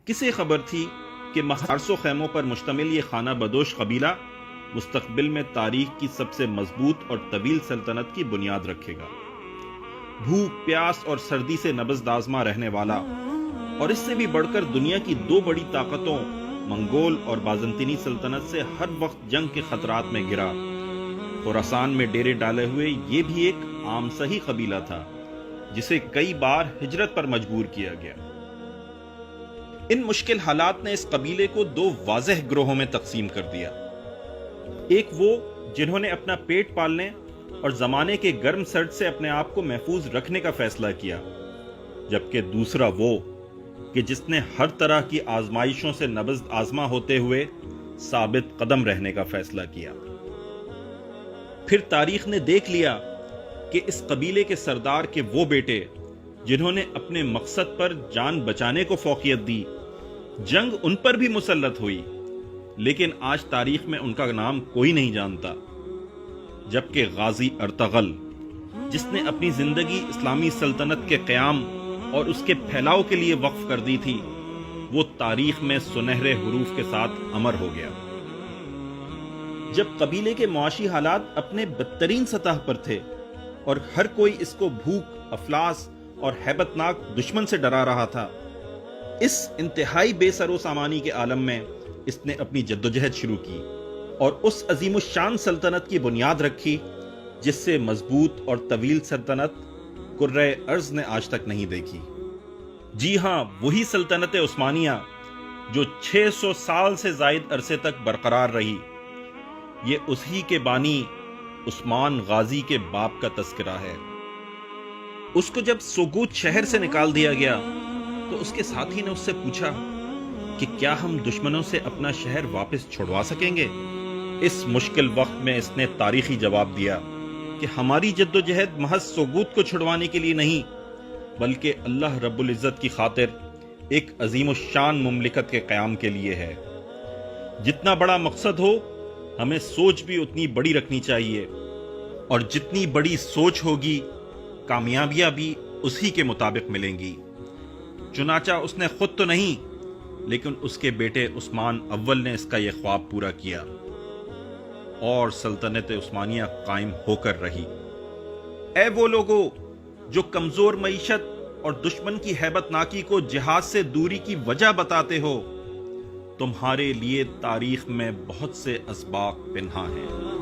کسے خبر تھی کہ محرس و خیموں پر مشتمل یہ خانہ بدوش قبیلہ مستقبل میں تاریخ کی سب سے مضبوط اور طویل سلطنت کی بنیاد رکھے گا۔ بھوک، پیاس اور سردی سے نبض آزما رہنے والا اور اس سے بھی بڑھ کر دنیا کی دو بڑی طاقتوں منگول اور بازنطینی سلطنت سے ہر وقت جنگ کے خطرات میں گرا خراسان میں ڈیرے ڈالے ہوئے یہ بھی ایک عام سہی قبیلہ تھا جسے کئی بار ہجرت پر مجبور کیا گیا۔ ان مشکل حالات نے اس قبیلے کو دو واضح گروہوں میں تقسیم کر دیا۔ ایک وہ جنہوں نے اپنا پیٹ پالنے اور زمانے کے گرم سرد سے اپنے آپ کو محفوظ رکھنے کا فیصلہ کیا، جبکہ دوسرا وہ کہ جس نے ہر طرح کی آزمائشوں سے نبض آزما ہوتے ہوئے ثابت قدم رہنے کا فیصلہ کیا۔ پھر تاریخ نے دیکھ لیا کہ اس قبیلے کے سردار کے وہ بیٹے جنہوں نے اپنے مقصد پر جان بچانے کو فوقیت دی، جنگ ان پر بھی مسلط ہوئی، لیکن آج تاریخ میں ان کا نام کوئی نہیں جانتا، جبکہ غازی ارطغرل جس نے اپنی زندگی اسلامی سلطنت کے قیام اور اس کے پھیلاؤ کے لیے وقف کر دی تھی، وہ تاریخ میں سنہرے حروف کے ساتھ امر ہو گیا۔ جب قبیلے کے معاشی حالات اپنے بدترین سطح پر تھے اور ہر کوئی اس کو بھوک، افلاس اور ہیبت ناک دشمن سے ڈرا رہا تھا، اس انتہائی بے سر و سامانی کے عالم میں اس نے اپنی جدوجہد شروع کی اور اس عظیم الشان سلطنت کی بنیاد رکھی جس سے مضبوط اور طویل سلطنت کرۂ ارض نے آج تک نہیں دیکھی۔ جی ہاں، وہی سلطنت عثمانیہ جو 600 سال سے زائد عرصے تک برقرار رہی۔ یہ اسی کے بانی عثمان غازی کے باپ کا تذکرہ ہے۔ اس کو جب سوگوت شہر سے نکال دیا گیا تو اس کے ساتھی نے اس سے پوچھا کہ کیا ہم دشمنوں سے اپنا شہر واپس چھڑوا سکیں گے؟ اس مشکل وقت میں اس نے تاریخی جواب دیا کہ ہماری جدوجہد محض سوگوت کو چھڑوانے کے لیے نہیں، بلکہ اللہ رب العزت کی خاطر ایک عظیم الشان مملکت کے قیام کے لیے ہے۔ جتنا بڑا مقصد ہو، ہمیں سوچ بھی اتنی بڑی رکھنی چاہیے، اور جتنی بڑی سوچ ہوگی، کامیابیاں بھی اسی کے مطابق ملیں گی۔ چنانچہ اس نے خود تو نہیں، لیکن اس کے بیٹے عثمان اول نے اس کا یہ خواب پورا کیا اور سلطنت عثمانیہ قائم ہو کر رہی۔ اے وہ لوگو جو کمزور معیشت اور دشمن کی ہیبت ناکی کو جہاد سے دوری کی وجہ بتاتے ہو، تمہارے لیے تاریخ میں بہت سے اسباق پنہاں ہیں۔